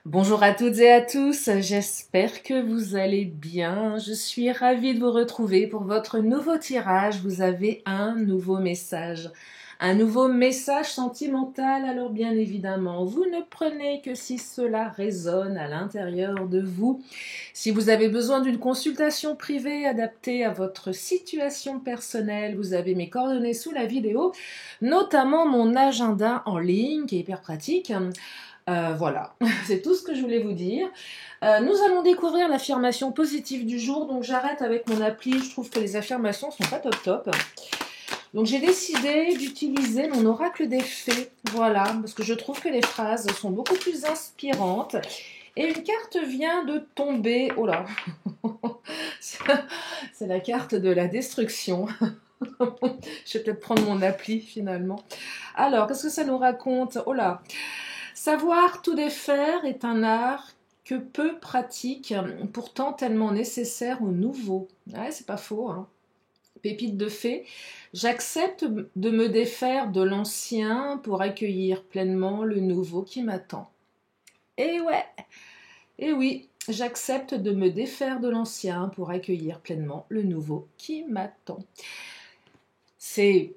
Bonjour à toutes et à tous, j'espère que vous allez bien. Je suis ravie de vous retrouver pour votre nouveau tirage. Vous avez un nouveau message sentimental. Alors bien évidemment, vous ne prenez que si cela résonne à l'intérieur de vous. Si vous avez besoin d'une consultation privée adaptée à votre situation personnelle, vous avez mes coordonnées sous la vidéo, notamment mon agenda en ligne qui est hyper pratique. Voilà, c'est tout ce que je voulais vous dire. Nous allons découvrir l'affirmation positive du jour, donc j'arrête avec mon appli, je trouve que les affirmations sont pas top top. Donc j'ai décidé d'utiliser mon oracle des fées, voilà, parce que je trouve que les phrases sont beaucoup plus inspirantes. Et une carte vient de tomber, oh là, c'est la carte de la destruction. Je vais peut-être prendre mon appli finalement. Alors, qu'est-ce que ça nous raconte? Oh là, savoir tout défaire est un art que peu pratique, pourtant tellement nécessaire au nouveau. Ouais, c'est pas faux, hein. Pépite de fée, j'accepte de me défaire de l'ancien pour accueillir pleinement le nouveau qui m'attend. Et ouais, et oui, j'accepte de me défaire de l'ancien pour accueillir pleinement le nouveau qui m'attend. C'est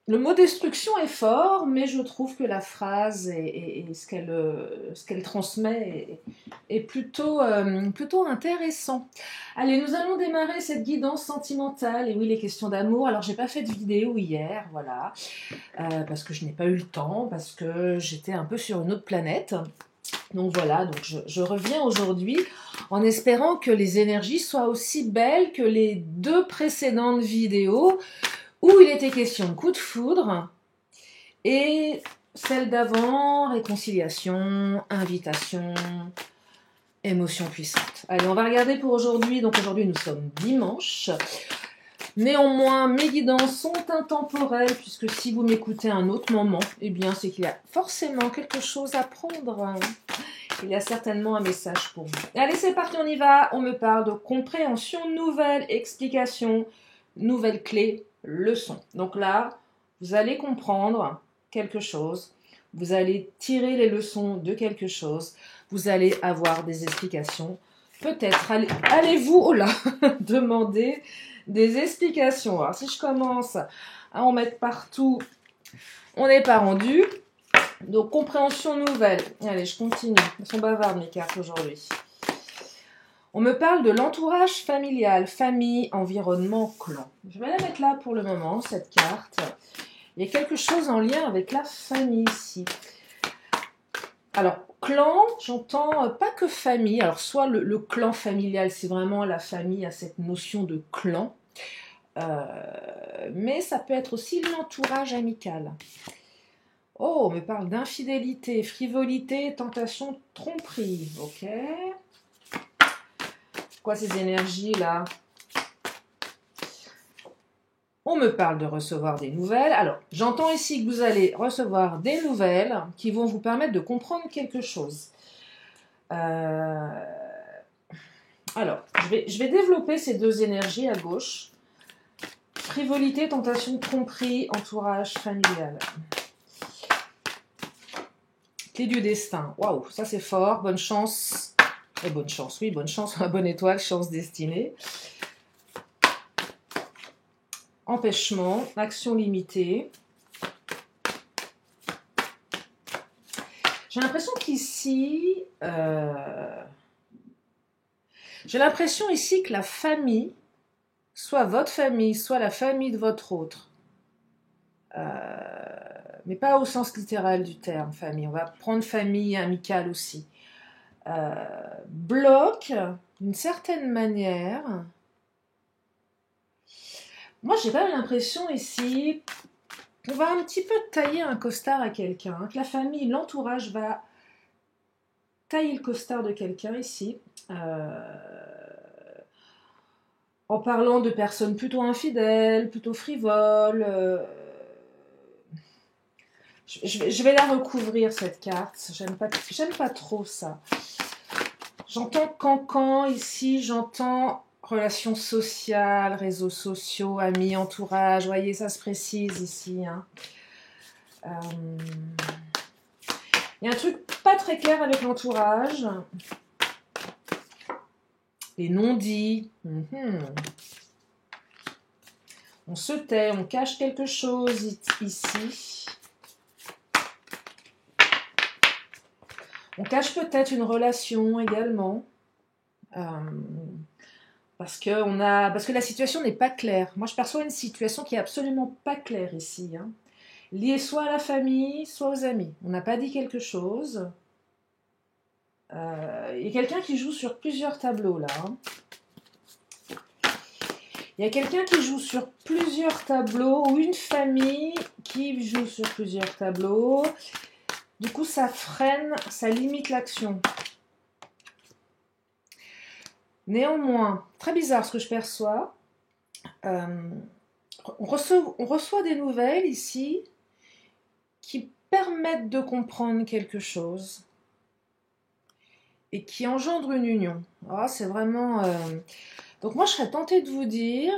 le mot destruction est fort, mais je trouve que la phrase et ce qu'elle transmet est plutôt intéressant. Allez, nous allons démarrer cette guidance sentimentale. Et oui, les questions d'amour. Alors, j'ai pas fait de vidéo hier, voilà, parce que je n'ai pas eu le temps, parce que j'étais un peu sur une autre planète. Donc voilà, donc je reviens aujourd'hui en espérant que les énergies soient aussi belles que les deux précédentes vidéos où il était question de coup de foudre, et celle d'avant, réconciliation, invitation, émotion puissante. Allez, on va regarder pour aujourd'hui. Donc aujourd'hui, nous sommes dimanche. Néanmoins, mes guidances sont intemporelles, puisque si vous m'écoutez à un autre moment, eh bien, c'est qu'il y a forcément quelque chose à prendre. Il y a certainement un message pour vous. Allez, c'est parti, on y va. On me parle de compréhension nouvelle, explication, nouvelle clé, leçon. Donc là, vous allez comprendre quelque chose. Vous allez tirer les leçons de quelque chose. Vous allez avoir des explications. Peut-être allez-vous, oh là, demander des explications. Alors si je commence à en mettre partout, on n'est pas rendu. Donc, compréhension nouvelle. Allez, je continue. Elles sont bavardes, mes cartes, aujourd'hui. On me parle de l'entourage familial, famille, environnement, clan. Je vais la mettre là pour le moment, cette carte. Il y a quelque chose en lien avec la famille ici. Alors, clan, j'entends pas que famille. Alors, soit le clan familial, c'est vraiment la famille à cette notion de clan. Mais ça peut être aussi l'entourage amical. Oh, on me parle d'infidélité, frivolité, tentation, tromperie. Ok. Quoi ces énergies-là? On me parle de recevoir des nouvelles. Alors, j'entends ici que vous allez recevoir des nouvelles qui vont vous permettre de comprendre quelque chose. Alors, je vais développer ces deux énergies à gauche. Frivolité, tentation, tromperie, entourage familial. Clé du destin. Waouh, ça c'est fort. Bonne chance. Et bonne chance, oui, bonne chance, bonne étoile, chance destinée. Empêchement, action limitée. J'ai l'impression qu'ici, j'ai l'impression ici que la famille, soit votre famille, soit la famille de votre autre, mais pas au sens littéral du terme famille, on va prendre famille amicale aussi, bloque d'une certaine manière. Moi j'ai pas l'impression ici qu'on va un petit peu tailler un costard à quelqu'un, hein, que la famille, l'entourage va tailler le costard de quelqu'un ici, en parlant de personnes plutôt infidèles, plutôt frivoles. Je vais la recouvrir cette carte, j'aime pas trop ça. J'entends cancan ici, j'entends relations sociales, réseaux sociaux, amis, entourage, vous voyez, ça se précise ici. Hein. Il y a un truc pas très clair avec l'entourage. Les non-dits. On se tait, on cache quelque chose ici. On cache peut-être une relation également. Parce que la situation n'est pas claire. Moi, je perçois une situation qui est absolument pas claire ici. Hein. Liée soit à la famille, soit aux amis. On n'a pas dit quelque chose. Il y a quelqu'un qui joue sur plusieurs tableaux là. Hein. Il y a quelqu'un qui joue sur plusieurs tableaux ou une famille qui joue sur plusieurs tableaux. Du coup, ça freine, ça limite l'action. Néanmoins, très bizarre ce que je perçois. On reçoit des nouvelles ici qui permettent de comprendre quelque chose et qui engendrent une union. Ah, c'est vraiment... Donc moi, je serais tentée de vous dire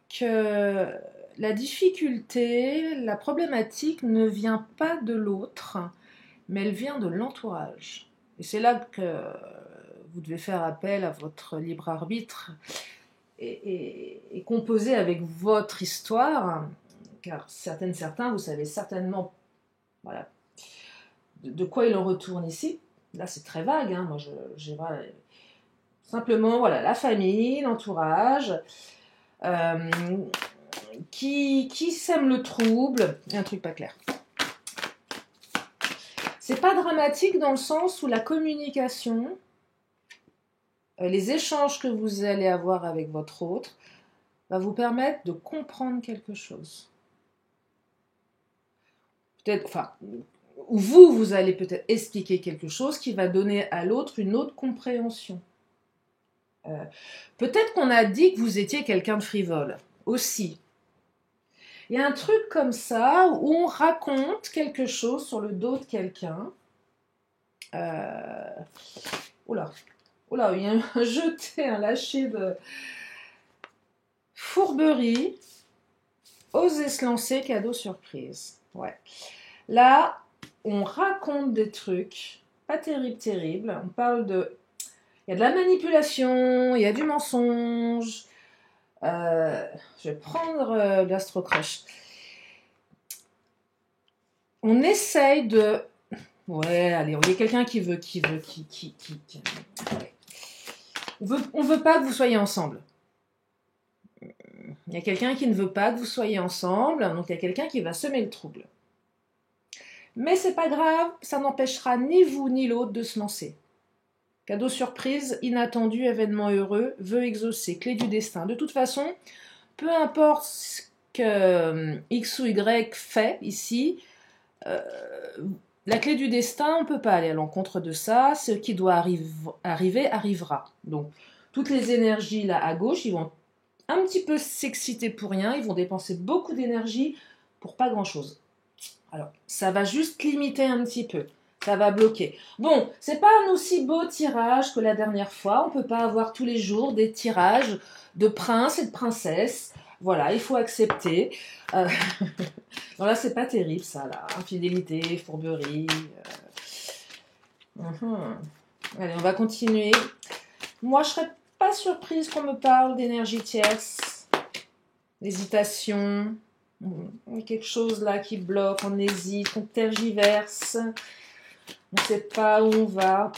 que la difficulté, la problématique ne vient pas de l'autre, mais elle vient de l'entourage. Et c'est là que vous devez faire appel à votre libre arbitre et composer avec votre histoire, car certains, vous savez certainement voilà, de quoi il en retourne ici. Là, c'est très vague. Hein. Moi, j'ai simplement voilà, la famille, l'entourage, qui sème le trouble. Un truc pas clair. C'est pas dramatique dans le sens où la communication, les échanges que vous allez avoir avec votre autre, va vous permettre de comprendre quelque chose. Peut-être, enfin, ou vous allez peut-être expliquer quelque chose qui va donner à l'autre une autre compréhension. Peut-être qu'on a dit que vous étiez quelqu'un de frivole, aussi. Il y a un truc comme ça où on raconte quelque chose sur le dos de quelqu'un. Oula, il y a un jeté, un lâcher de fourberie. Oser se lancer, cadeau surprise. Ouais. Là, on raconte des trucs pas terribles. On parle de... Il y a de la manipulation, il y a du mensonge. Je vais prendre l'Astrocrush. On essaye de... Ouais, allez, il y a quelqu'un qui veut... On veut pas que vous soyez ensemble. Il y a quelqu'un qui ne veut pas que vous soyez ensemble, donc il y a quelqu'un qui va semer le trouble. Mais c'est pas grave, ça n'empêchera ni vous ni l'autre de se lancer. Cadeau surprise, inattendu, événement heureux, vœu exaucé, clé du destin. De toute façon, peu importe ce que X ou Y fait ici, la clé du destin, on ne peut pas aller à l'encontre de ça. Ce qui doit arriver, arrivera. Donc, toutes les énergies là à gauche, ils vont un petit peu s'exciter pour rien, ils vont dépenser beaucoup d'énergie pour pas grand-chose. Alors, ça va juste limiter un petit peu. Ça va bloquer. Bon, c'est pas un aussi beau tirage que la dernière fois. On peut pas avoir tous les jours des tirages de princes et de princesses. Voilà, il faut accepter. Non, là, c'est pas terrible, ça, là. Infidélité, fourberie. Allez, on va continuer. Moi, je serais pas surprise qu'on me parle d'énergie tierce, d'hésitation. Il y a quelque chose là qui bloque, on hésite, on tergiverse. On ne sait pas où on va.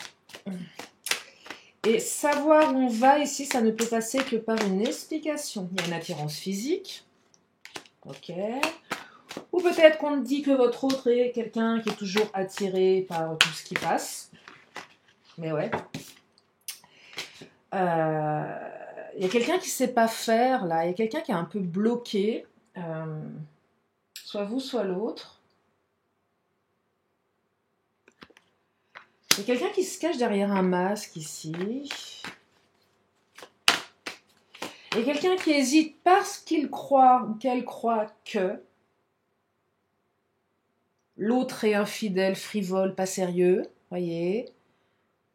Et savoir où on va ici, ça ne peut passer que par une explication. Il y a une attirance physique. Ok. Ou peut-être qu'on dit que votre autre est quelqu'un qui est toujours attiré par tout ce qui passe. Mais ouais. Il y a quelqu'un qui ne sait pas faire, là. Il y a quelqu'un qui est un peu bloqué. Soit vous, soit l'autre. Il y a quelqu'un qui se cache derrière un masque ici. Il y a quelqu'un qui hésite parce qu'il croit ou qu'elle croit que l'autre est infidèle, frivole, pas sérieux. Voyez,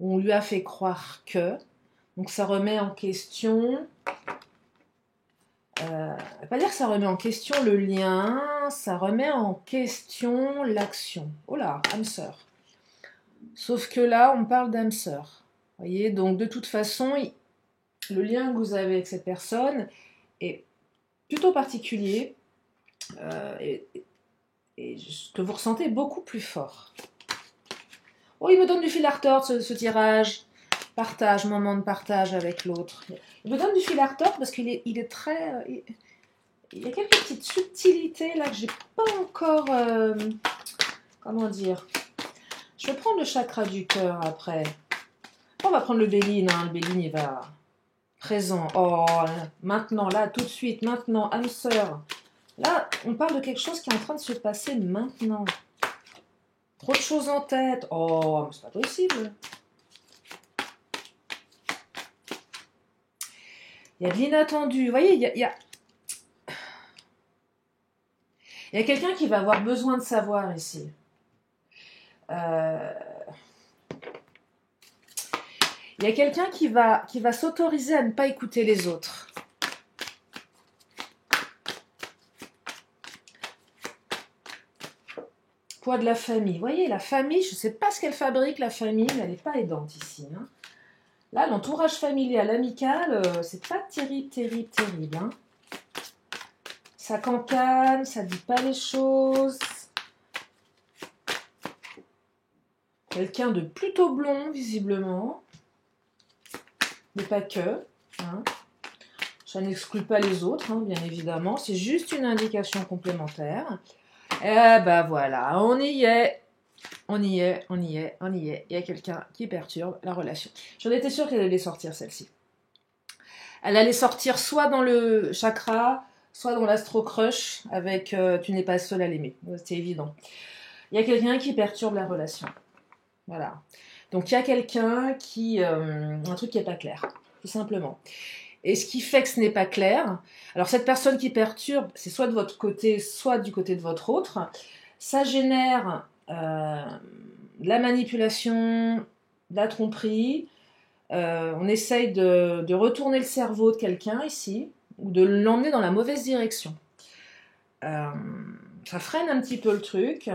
on lui a fait croire que. Donc ça remet en question. Pas dire que ça remet en question le lien, ça remet en question l'action. Oh là, âme sœur. Sauf que là, on parle d'âme sœur. Vous voyez, donc de toute façon, le lien que vous avez avec cette personne est plutôt particulier et, que vous ressentez beaucoup plus fort. Oh, il me donne du fil à retordre ce tirage. Partage, moment de partage avec l'autre. Il me donne du fil à retordre parce qu'il est très... il y a quelques petites subtilités là que j'ai pas encore... comment dire? Je vais prendre le chakra du cœur après. On va prendre le Béline. Hein. Le Béline, il va... Présent. Oh, maintenant, là, tout de suite, maintenant, âme sœur. Là, on parle de quelque chose qui est en train de se passer maintenant. Trop de choses en tête. Oh, c'est pas possible. Il y a de l'inattendu. Vous voyez, il y a quelqu'un qui va avoir besoin de savoir ici. Il y a quelqu'un qui va s'autoriser à ne pas écouter les autres. Poids de la famille. Vous voyez, la famille, je ne sais pas ce qu'elle fabrique, la famille, mais elle n'est pas aidante ici. Hein. Là, l'entourage familial, amical, c'est pas terrible, terrible, terrible. Hein. Ça cancane, ça ne dit pas les choses. Quelqu'un de plutôt blond, visiblement. Mais pas que. Hein. Ça n'exclut pas les autres, hein, bien évidemment. C'est juste une indication complémentaire. Et ben voilà, on y est. On y est, on y est, on y est. Il y a quelqu'un qui perturbe la relation. J'en étais sûre qu'elle allait sortir, celle-ci. Elle allait sortir soit dans le chakra, soit dans l'astro-crush, avec tu n'es pas seul à l'aimer. C'est évident. Il y a quelqu'un qui perturbe la relation. Voilà. Donc il y a quelqu'un qui... un truc qui n'est pas clair, tout simplement. Et ce qui fait que ce n'est pas clair, alors cette personne qui perturbe, c'est soit de votre côté, soit du côté de votre autre, ça génère de la manipulation, de la tromperie, on essaye de retourner le cerveau de quelqu'un ici, ou de l'emmener dans la mauvaise direction. Ça freine un petit peu le truc,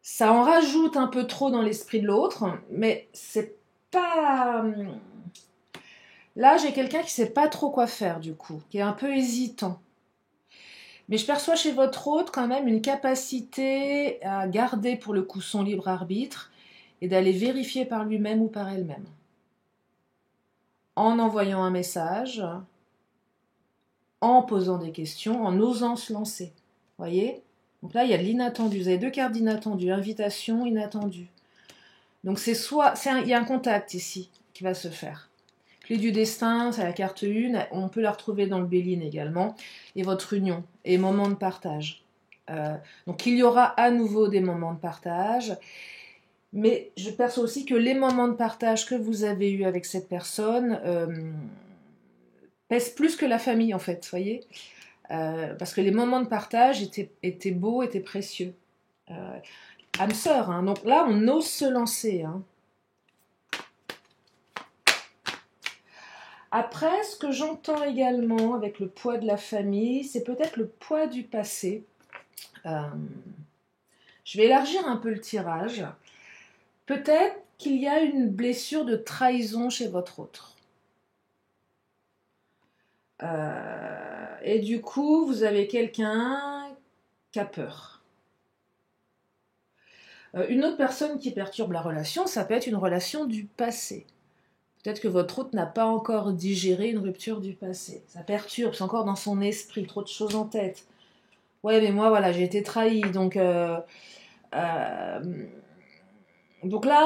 ça en rajoute un peu trop dans l'esprit de l'autre, mais c'est pas... Là, j'ai quelqu'un qui ne sait pas trop quoi faire, du coup, qui est un peu hésitant. Mais je perçois chez votre hôte quand même une capacité à garder pour le coup son libre arbitre et d'aller vérifier par lui-même ou par elle-même. En envoyant un message, en posant des questions, en osant se lancer. Vous voyez? Donc là, il y a de l'inattendu. Vous avez deux cartes d'inattendu. Invitation, inattendu. Donc c'est soit... il y a un contact ici qui va se faire. Clé du destin, c'est la carte 1. On peut la retrouver dans le Béline également. Et votre union. Et moment de partage. Donc il y aura à nouveau des moments de partage. Mais je perçois aussi que les moments de partage que vous avez eus avec cette personne pèsent plus que la famille, en fait. Vous voyez, parce que les moments de partage étaient beaux, étaient précieux. Âme sœur, hein. Donc là, on ose se lancer. Hein. Après, ce que j'entends également avec le poids de la famille, c'est peut-être le poids du passé. Je vais élargir un peu le tirage. Peut-être qu'il y a une blessure de trahison chez votre autre. Et du coup, vous avez quelqu'un qui a peur. Une autre personne qui perturbe la relation, ça peut être une relation du passé. Peut-être que votre hôte n'a pas encore digéré une rupture du passé. Ça perturbe, c'est encore dans son esprit, trop de choses en tête. Ouais, mais moi, voilà, j'ai été trahie, donc là,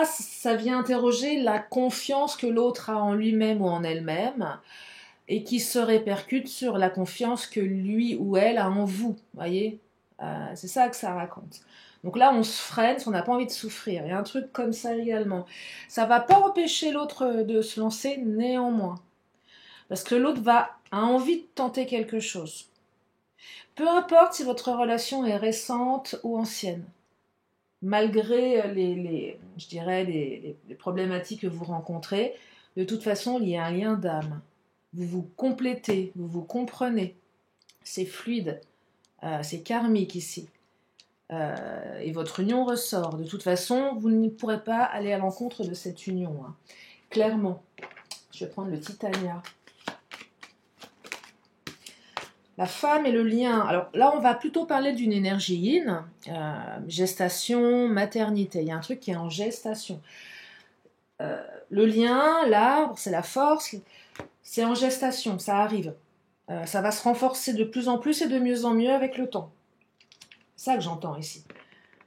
ça vient interroger la confiance que l'autre a en lui-même ou en elle-même, et qui se répercute sur la confiance que lui ou elle a en vous, voyez. C'est ça que ça raconte. Donc là, on se freine si on n'a pas envie de souffrir. Il y a un truc comme ça également. Ça ne va pas empêcher l'autre de se lancer néanmoins. Parce que l'autre a envie de tenter quelque chose. Peu importe si votre relation est récente ou ancienne. Malgré je dirais les problématiques que vous rencontrez, de toute façon, il y a un lien d'âme. Vous vous complétez, vous vous comprenez. C'est fluide, c'est karmique ici. Et votre union ressort. De toute façon, vous ne pourrez pas aller à l'encontre de cette union. Hein. Clairement. Je vais prendre le Titania. La femme et le lien. Alors là, on va plutôt parler d'une énergie yin. Gestation, maternité. Il y a un truc qui est en gestation. Le lien, l'arbre, c'est la force. C'est en gestation, ça arrive. Ça va se renforcer de plus en plus et de mieux en mieux avec le temps. C'est ça que j'entends ici.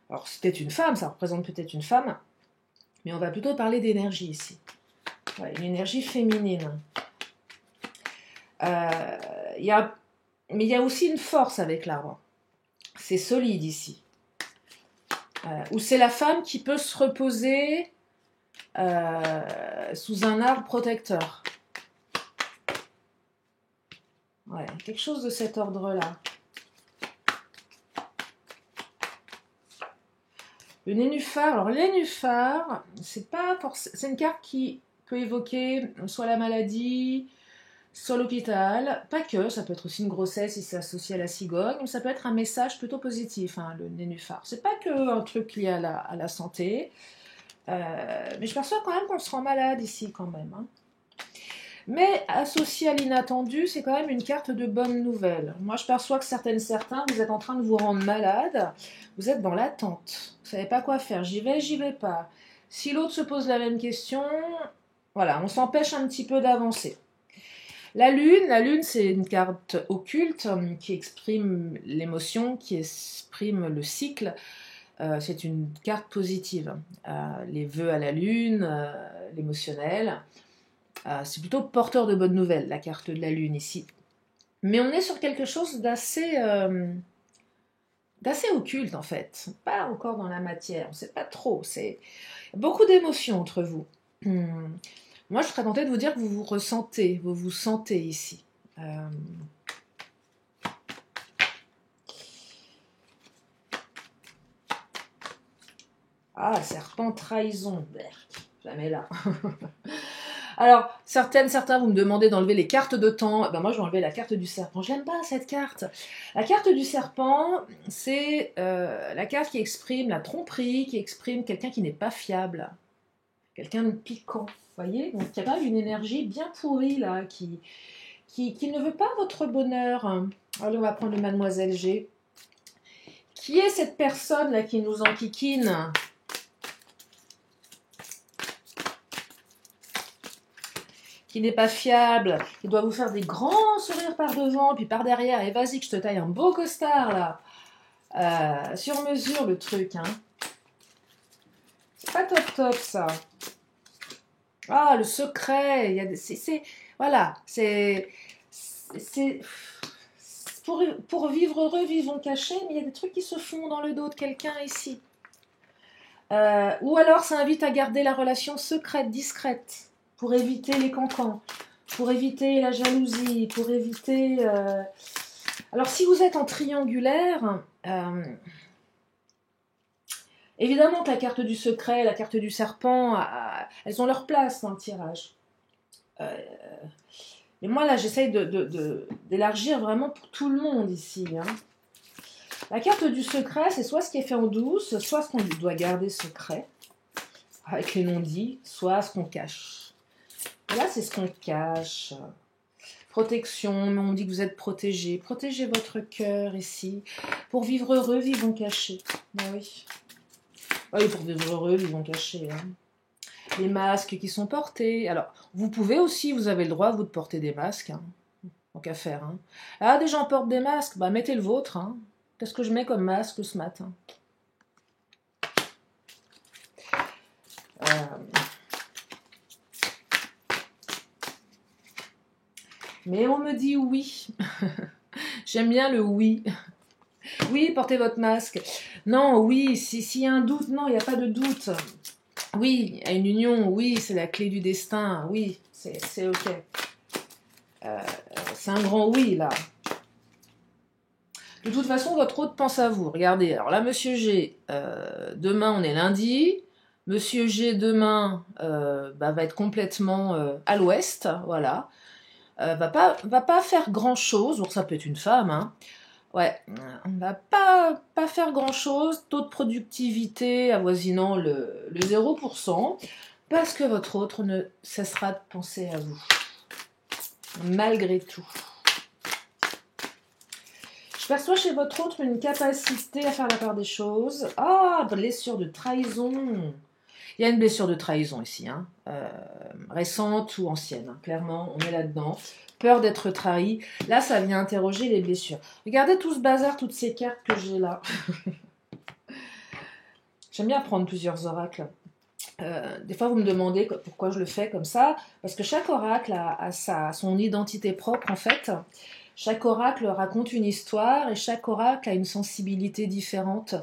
Alors, c'est peut-être une femme, ça représente peut-être une femme, mais on va plutôt parler d'énergie ici. Ouais, une énergie féminine. Mais il y a aussi une force avec l'arbre. C'est solide ici. Ou c'est la femme qui peut se reposer sous un arbre protecteur. Ouais, quelque chose de cet ordre-là. Le nénuphar, alors le nénuphar, c'est une carte qui peut évoquer soit la maladie, soit l'hôpital, pas que, ça peut être aussi une grossesse si c'est associé à la cigogne, mais ça peut être un message plutôt positif, hein, le nénuphar. C'est pas que un truc lié à la santé, mais je perçois quand même qu'on se rend malade ici quand même. Hein. Mais associé à l'inattendu, c'est quand même une carte de bonne nouvelle. Moi, je perçois que certains, vous êtes en train de vous rendre malade, vous êtes dans l'attente. Vous savez pas quoi faire, j'y vais pas. Si l'autre se pose la même question, voilà, on s'empêche un petit peu d'avancer. La lune, c'est une carte occulte qui exprime l'émotion, qui exprime le cycle. C'est une carte positive. Les vœux à la lune, l'émotionnel. C'est plutôt porteur de bonnes nouvelles, la carte de la lune ici. Mais on est sur quelque chose d'assez occulte en fait. Pas encore dans la matière, on ne sait pas trop. C'est beaucoup d'émotions entre vous. Moi, je serais tentée de vous dire que vous vous sentez ici. Ah, serpent trahison, jamais là. Alors, certains, vous me demandez d'enlever les cartes de temps. Ben moi, je vais enlever la carte du serpent. Je n'aime pas cette carte. La carte du serpent, c'est la carte qui exprime la tromperie, qui exprime quelqu'un qui n'est pas fiable. Quelqu'un de piquant. Vous voyez? Donc, il y a pas une énergie bien pourrie, là, qui ne veut pas votre bonheur. Alors, on va prendre le Mademoiselle G. Qui est cette personne-là qui nous enquiquine? Qui n'est pas fiable, qui doit vous faire des grands sourires par devant, puis par derrière, et vas-y que je te taille un beau costard, là. Sur mesure, le truc, hein. C'est pas top, ça. Ah, le secret, il y a voilà, c'est pour vivre heureux, vivons cachés, mais il y a des trucs qui se font dans le dos de quelqu'un ici. Ou alors, ça invite à garder la relation secrète, discrète, pour éviter les cancans, pour éviter la jalousie, pour éviter... Alors, si vous êtes en triangulaire, évidemment que la carte du secret, la carte du serpent, elles ont leur place dans le tirage. Mais moi, là, j'essaye d'élargir vraiment pour tout le monde ici. Hein. La carte du secret, c'est soit ce qui est fait en douce, soit ce qu'on doit garder secret, avec les non-dits, soit ce qu'on cache. Et là, c'est ce qu'on cache. Protection, on dit que vous êtes protégé. Protégez votre cœur ici. Pour vivre heureux, vivons cachés. Ben oui. Oui, pour vivre heureux, vivons cachés. Hein. Les masques qui sont portés. Alors, vous pouvez aussi, vous avez le droit, vous, de porter des masques. Hein. Tant qu'à faire. Hein. Ah, des gens portent des masques. Bah, mettez le vôtre. Hein. Qu'est-ce que je mets comme masque ce matin? Mais on me dit oui. J'aime bien le oui. Oui, portez votre masque. Non, oui, s'il y a un doute, non, il n'y a pas de doute. Oui, à une union, oui, c'est la clé du destin. Oui, c'est ok. C'est un grand oui, là. De toute façon, votre hôte pense à vous. Regardez, alors là, Monsieur G, demain, on est lundi. Monsieur G, demain, va être complètement à l'ouest, voilà. Va pas faire grand-chose, ou ça peut être une femme, hein. Ouais, on ne va pas faire grand-chose. Taux de productivité avoisinant le 0%, parce que votre autre ne cessera de penser à vous, malgré tout. Je perçois chez votre autre une capacité à faire la part des choses. Ah, blessure de trahison. Il y a une blessure de trahison ici, hein, récente ou ancienne. Hein, clairement, on est là-dedans. Peur d'être trahi. Là, ça vient interroger les blessures. Regardez tout ce bazar, toutes ces cartes que j'ai là. J'aime bien prendre plusieurs oracles. Des fois, vous me demandez pourquoi je le fais comme ça. Parce que chaque oracle a son identité propre, en fait. Chaque oracle raconte une histoire et chaque oracle a une sensibilité différente.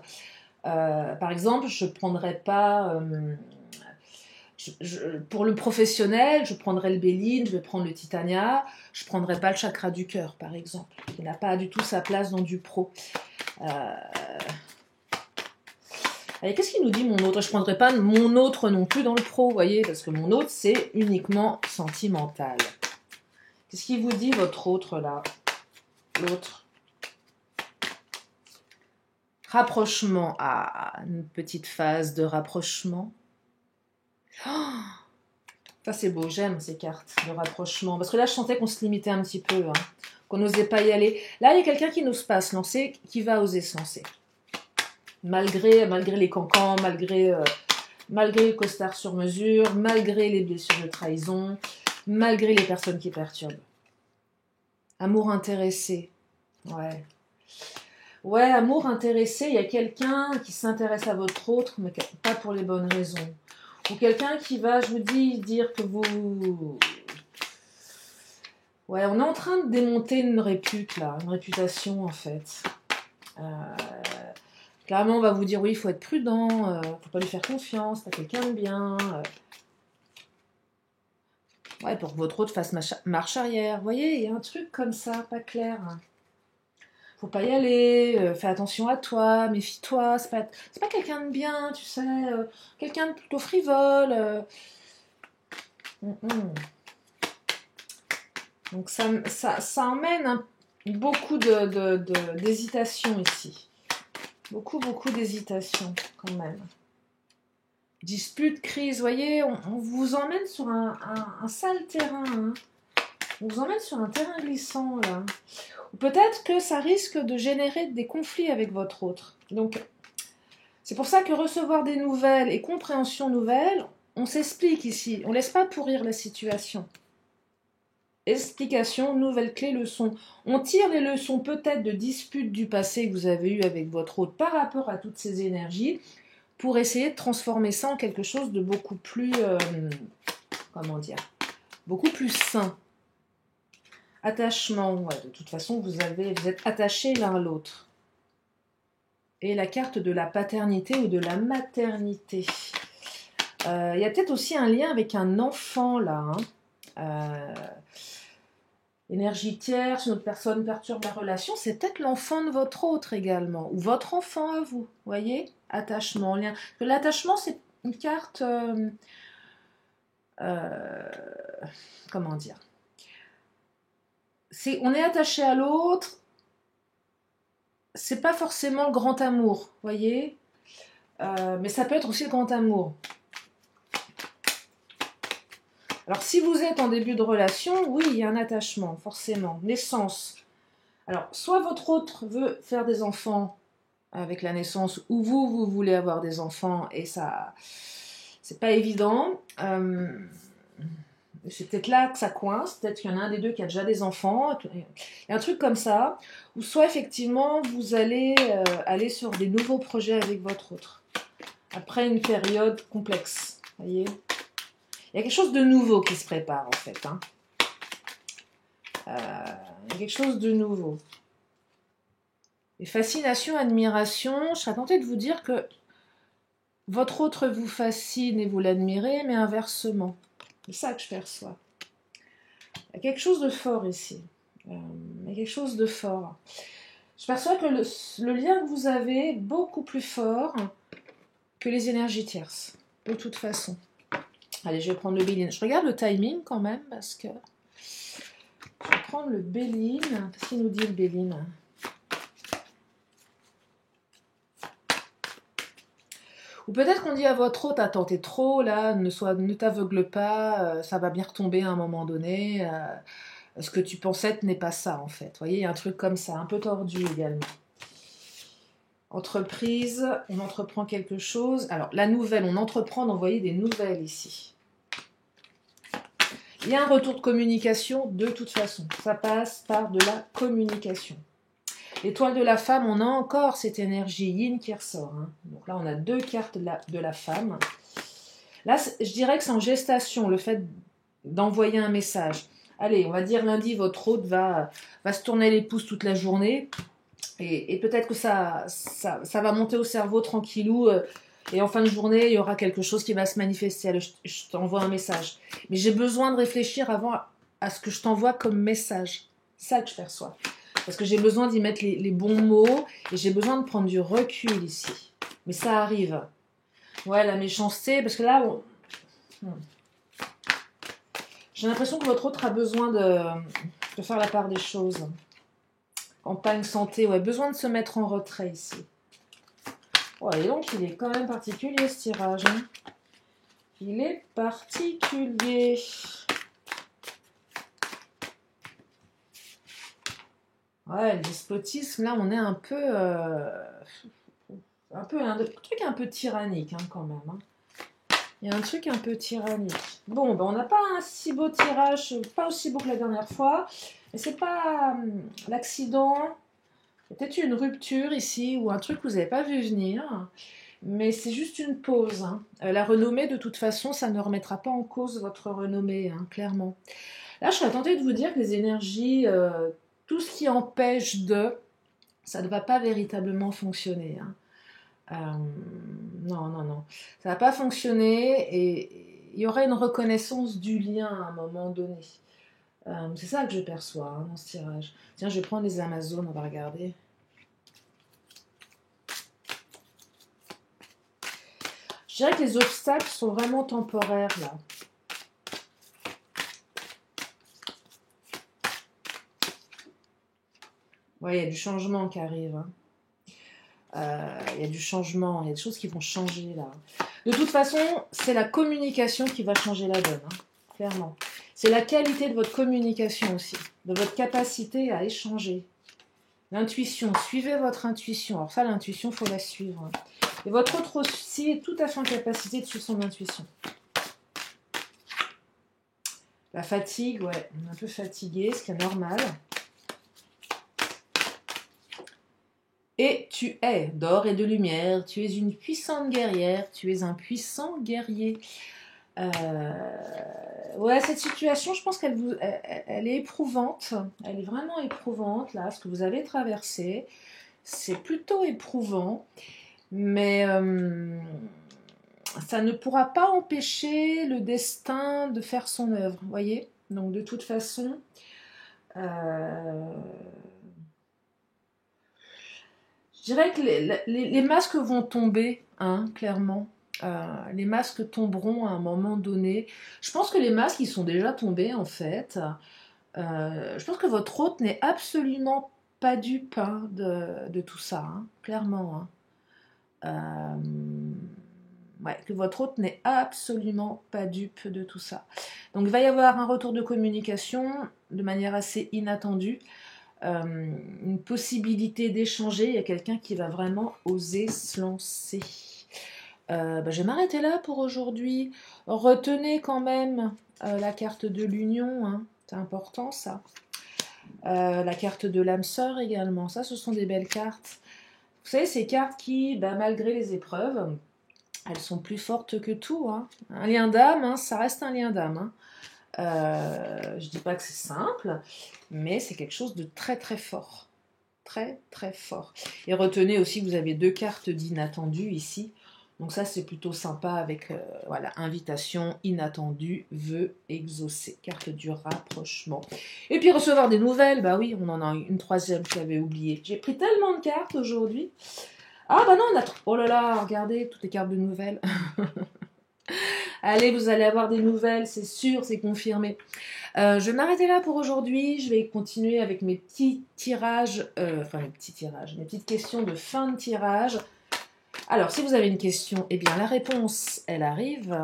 Par exemple, je ne prendrais pas... pour le professionnel, je prendrais le Béline, je vais prendre le Titania, je ne prendrais pas le chakra du cœur, par exemple, qui n'a pas du tout sa place dans du pro. Allez, qu'est-ce qu'il nous dit mon autre? Je ne prendrais pas mon autre non plus dans le pro, vous voyez, parce que mon autre, c'est uniquement sentimental. Qu'est-ce qu'il vous dit, votre autre, là? L'autre. Rapprochement. Ah, une petite phase de rapprochement. Oh, ça c'est beau, j'aime ces cartes de rapprochement. Parce que là, je sentais qu'on se limitait un petit peu, hein, qu'on n'osait pas y aller. Là, il y a quelqu'un qui n'ose pas se lancer, qui va oser se lancer. Malgré les cancans, malgré le costard sur mesure, malgré les blessures de trahison, malgré les personnes qui perturbent. Amour intéressé. Ouais. Ouais, amour intéressé, il y a quelqu'un qui s'intéresse à votre autre, mais pas pour les bonnes raisons. Ou quelqu'un qui va, je vous dis, dire que vous... Ouais, on est en train de démonter une répute, là, une réputation, en fait. Clairement, on va vous dire, oui, il faut être prudent, faut pas lui faire confiance, c'est quelqu'un de bien. Ouais, pour que votre autre fasse marche arrière. Vous voyez, il y a un truc comme ça, pas clair. Faut pas y aller, fais attention à toi, méfie-toi, c'est pas quelqu'un de bien, tu sais, quelqu'un de plutôt frivole. Donc ça emmène beaucoup d'hésitation ici. Beaucoup d'hésitation quand même. Dispute, crise, vous voyez, on vous emmène sur un sale terrain. Hein. On vous emmène sur un terrain glissant là. Ou peut-être que ça risque de générer des conflits avec votre autre. Donc, c'est pour ça que recevoir des nouvelles et compréhension nouvelle, on s'explique ici. On ne laisse pas pourrir la situation. Explication, nouvelles clés, leçons. On tire les leçons peut-être de disputes du passé que vous avez eues avec votre autre par rapport à toutes ces énergies pour essayer de transformer ça en quelque chose de beaucoup plus, comment dire, beaucoup plus sain. Attachement, ouais, de toute façon, vous êtes attachés l'un à l'autre. Et la carte de la paternité ou de la maternité. Il y a peut-être aussi un lien avec un enfant, là. Hein. Énergie tierce, une autre personne perturbe la relation, c'est peut-être l'enfant de votre autre également. Ou votre enfant à vous, voyez? Attachement, lien. L'attachement, c'est une carte... comment dire? On est attaché à l'autre, c'est pas forcément le grand amour, voyez, mais ça peut être aussi le grand amour. Alors si vous êtes en début de relation, oui, il y a un attachement, forcément, naissance. Alors soit votre autre veut faire des enfants avec la naissance, ou vous voulez avoir des enfants, et ça, c'est pas évident. C'est peut-être là que ça coince, peut-être qu'il y en a un des deux qui a déjà des enfants, il y a un truc comme ça, ou soit effectivement vous allez aller sur des nouveaux projets avec votre autre, après une période complexe, voyez. Il y a quelque chose de nouveau qui se prépare en fait, hein. Il y a quelque chose de nouveau. Et fascination, admiration, je serais tentée de vous dire que votre autre vous fascine et vous l'admirez, mais inversement. C'est ça que je perçois. Il y a quelque chose de fort ici. Il y a quelque chose de fort. Je perçois que le lien que vous avez est beaucoup plus fort que les énergies tierces. De toute façon. Allez, je vais prendre le Béline. Je regarde le timing quand même parce que... Je vais prendre le Béline. Qu'est-ce qu'il nous dit le Béline? Ou peut-être qu'on dit à votre hôte, attends, t'es trop là, ne t'aveugle pas, ça va bien retomber à un moment donné. Ce que tu pensais n'est pas ça en fait. Vous voyez, il y a un truc comme ça, un peu tordu également. Entreprise, on entreprend quelque chose. Alors, la nouvelle, on entreprend d'envoyer des nouvelles ici. Il y a un retour de communication de toute façon. Ça passe par de la communication. L'étoile de la femme, on a encore cette énergie yin qui ressort. Hein. Donc là, on a 2 cartes de la femme. Là, je dirais que c'est en gestation, le fait d'envoyer un message. Allez, on va dire lundi, votre hôte va se tourner les pouces toute la journée. Et peut-être que ça va monter au cerveau tranquillou. Et en fin de journée, il y aura quelque chose qui va se manifester. Allez, je t'envoie un message. Mais j'ai besoin de réfléchir avant à ce que je t'envoie comme message. C'est ça que je perçois. Parce que j'ai besoin d'y mettre les bons mots. Et j'ai besoin de prendre du recul ici. Mais ça arrive. Ouais, la méchanceté. Parce que là, j'ai l'impression que votre autre a besoin de faire la part des choses. Campagne santé, ouais, besoin de se mettre en retrait ici. Ouais, et donc il est quand même particulier ce tirage. Hein. Il est particulier. Ouais, le despotisme, là on est un peu un truc un peu tyrannique hein, quand même. Hein. Il y a un truc un peu tyrannique. Bon, ben on n'a pas un si beau tirage, pas aussi beau que la dernière fois. Mais c'est pas l'accident. Peut-être une rupture ici ou un truc que vous n'avez pas vu venir. Mais c'est juste une pause. Hein. La renommée, de toute façon, ça ne remettra pas en cause votre renommée, hein, clairement. Là, je serais tentée de vous dire que les énergies, tout ce qui empêche ça ne va pas véritablement fonctionner. Hein. Non, non, non. Ça ne va pas fonctionner et il y aura une reconnaissance du lien à un moment donné. C'est ça que je perçois hein, dans ce tirage. Tiens, je vais prendre les Amazones, on va regarder. Je dirais que les obstacles sont vraiment temporaires là. Ouais, il y a du changement qui arrive. Hein. Il y a du changement, il y a des choses qui vont changer là. De toute façon, c'est la communication qui va changer la donne, hein, clairement. C'est la qualité de votre communication aussi, de votre capacité à échanger. L'intuition, suivez votre intuition. Alors ça, l'intuition, il faut la suivre. Hein. Et votre autre aussi est tout à fait en capacité de suivre son intuition. La fatigue, ouais, on est un peu fatigué, ce qui est normal. Et tu es d'or et de lumière, tu es une puissante guerrière, tu es un puissant guerrier. Ouais, cette situation, je pense elle est éprouvante. Elle est vraiment éprouvante, là, ce que vous avez traversé. C'est plutôt éprouvant, mais ça ne pourra pas empêcher le destin de faire son œuvre, vous voyez. Donc, de toute façon... je dirais que les masques vont tomber, hein, clairement. Les masques tomberont à un moment donné. Je pense que les masques, ils sont déjà tombés, en fait. Je pense que votre hôte n'est absolument pas dupe hein, de tout ça, hein, clairement. Hein. Ouais, que votre hôte n'est absolument pas dupe de tout ça. Donc, il va y avoir un retour de communication de manière assez inattendue. Une possibilité d'échanger. Il y a quelqu'un qui va vraiment oser se lancer. Je vais m'arrêter là pour aujourd'hui. Retenez quand même la carte de l'union. Hein. C'est important ça. La carte de l'âme sœur également. Ça, ce sont des belles cartes. Vous savez, ces cartes qui, malgré les épreuves, elles sont plus fortes que tout. Hein. Un lien d'âme, hein, ça reste un lien d'âme. Hein. Je dis pas que c'est simple, mais c'est quelque chose de très très fort. Très très fort. Et retenez aussi que vous avez 2 cartes d'inattendu ici. Donc ça c'est plutôt sympa avec voilà, invitation, inattendu, vœu exaucé. Carte du rapprochement. Et puis recevoir des nouvelles, bah oui, on en a une 3e que j'avais oubliée. J'ai pris tellement de cartes aujourd'hui. Ah bah non, on a... Oh là là, regardez, toutes les cartes de nouvelles. Allez, vous allez avoir des nouvelles, c'est sûr, c'est confirmé. Je vais m'arrêter là pour aujourd'hui. Je vais continuer avec mes petits tirages, mes petites questions de fin de tirage. Alors, si vous avez une question, eh bien, la réponse, elle arrive.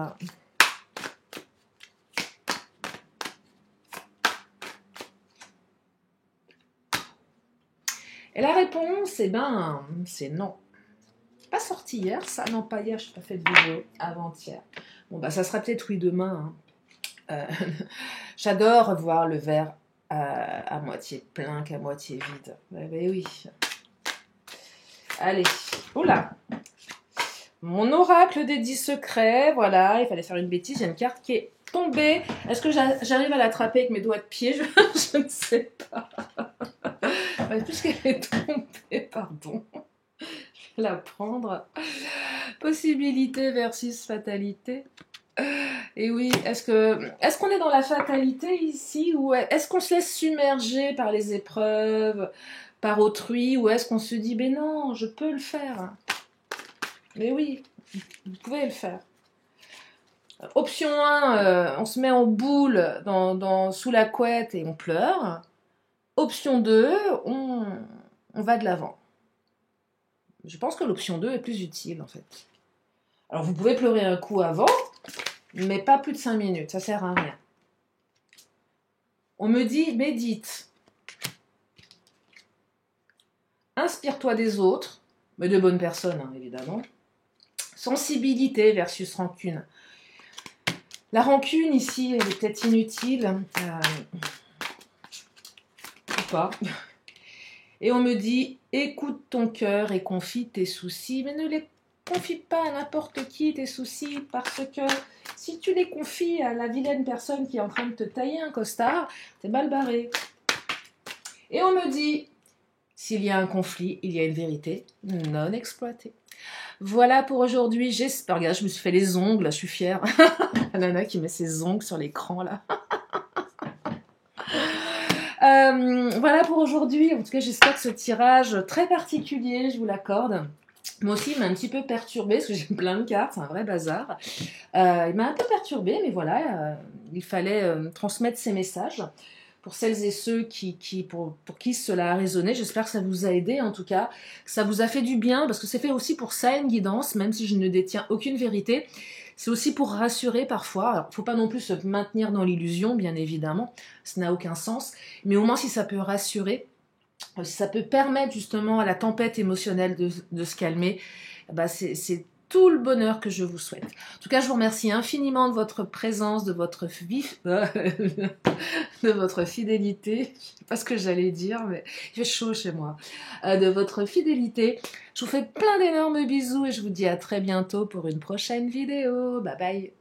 Et la réponse, eh ben, c'est non. Pas sorti hier, ça. Non, pas hier, je n'ai pas fait de vidéo. Avant-hier. Bon, bah, ça sera peut-être oui demain. Hein. J'adore voir le verre à moitié plein qu'à moitié vide. Mais oui. Allez. Oula. Mon oracle des 10 secrets. Voilà, il fallait faire une bêtise. Il y a une carte qui est tombée. Est-ce que j'arrive à l'attraper avec mes doigts de pied? Je ne sais pas. Puisqu'elle est tombée, pardon. Je vais la prendre. Possibilité versus fatalité. Et oui, est-ce qu'on est dans la fatalité ici, ou est-ce qu'on se laisse submerger par les épreuves, par autrui, ou est-ce qu'on se dit, ben non, je peux le faire. Mais oui, vous pouvez le faire. Option 1, on se met en boule sous la couette et on pleure. Option 2, on va de l'avant. Je pense que l'option 2 est plus utile, en fait. Alors, vous pouvez pleurer un coup avant, mais pas plus de 5 minutes, ça sert à rien. On me dit, médite. Inspire-toi des autres, mais de bonnes personnes, hein, évidemment. Sensibilité versus rancune. La rancune, ici, elle est peut-être inutile. Ou pas. Et on me dit, écoute ton cœur et confie tes soucis, mais ne les confie pas à n'importe qui tes soucis, parce que si tu les confies à la vilaine personne qui est en train de te tailler un costard, t'es mal barré. Et on me dit, s'il y a un conflit, il y a une vérité non exploitée. Voilà pour aujourd'hui, j'espère. Regarde, je me suis fait les ongles, je suis fière. La nana qui met ses ongles sur l'écran là. Voilà pour aujourd'hui. En tout cas, j'espère que ce tirage très particulier, je vous l'accorde. Moi aussi, il m'a un petit peu perturbée parce que j'ai plein de cartes, c'est un vrai bazar. Il m'a un peu perturbée, mais voilà, il fallait transmettre ces messages pour celles et ceux pour qui cela a résonné. J'espère que ça vous a aidé, en tout cas, que ça vous a fait du bien, parce que c'est fait aussi pour ça une guidance, même si je ne détiens aucune vérité. C'est aussi pour rassurer parfois. Alors, il ne faut pas non plus se maintenir dans l'illusion, bien évidemment, ça n'a aucun sens, mais au moins si ça peut rassurer, si ça peut permettre justement à la tempête émotionnelle de se calmer, bah c'est tout le bonheur que je vous souhaite. En tout cas, je vous remercie infiniment de votre présence, de votre de votre fidélité. Je sais pas ce que j'allais dire, mais il fait chaud chez moi. De votre fidélité. Je vous fais plein d'énormes bisous et je vous dis à très bientôt pour une prochaine vidéo. Bye bye.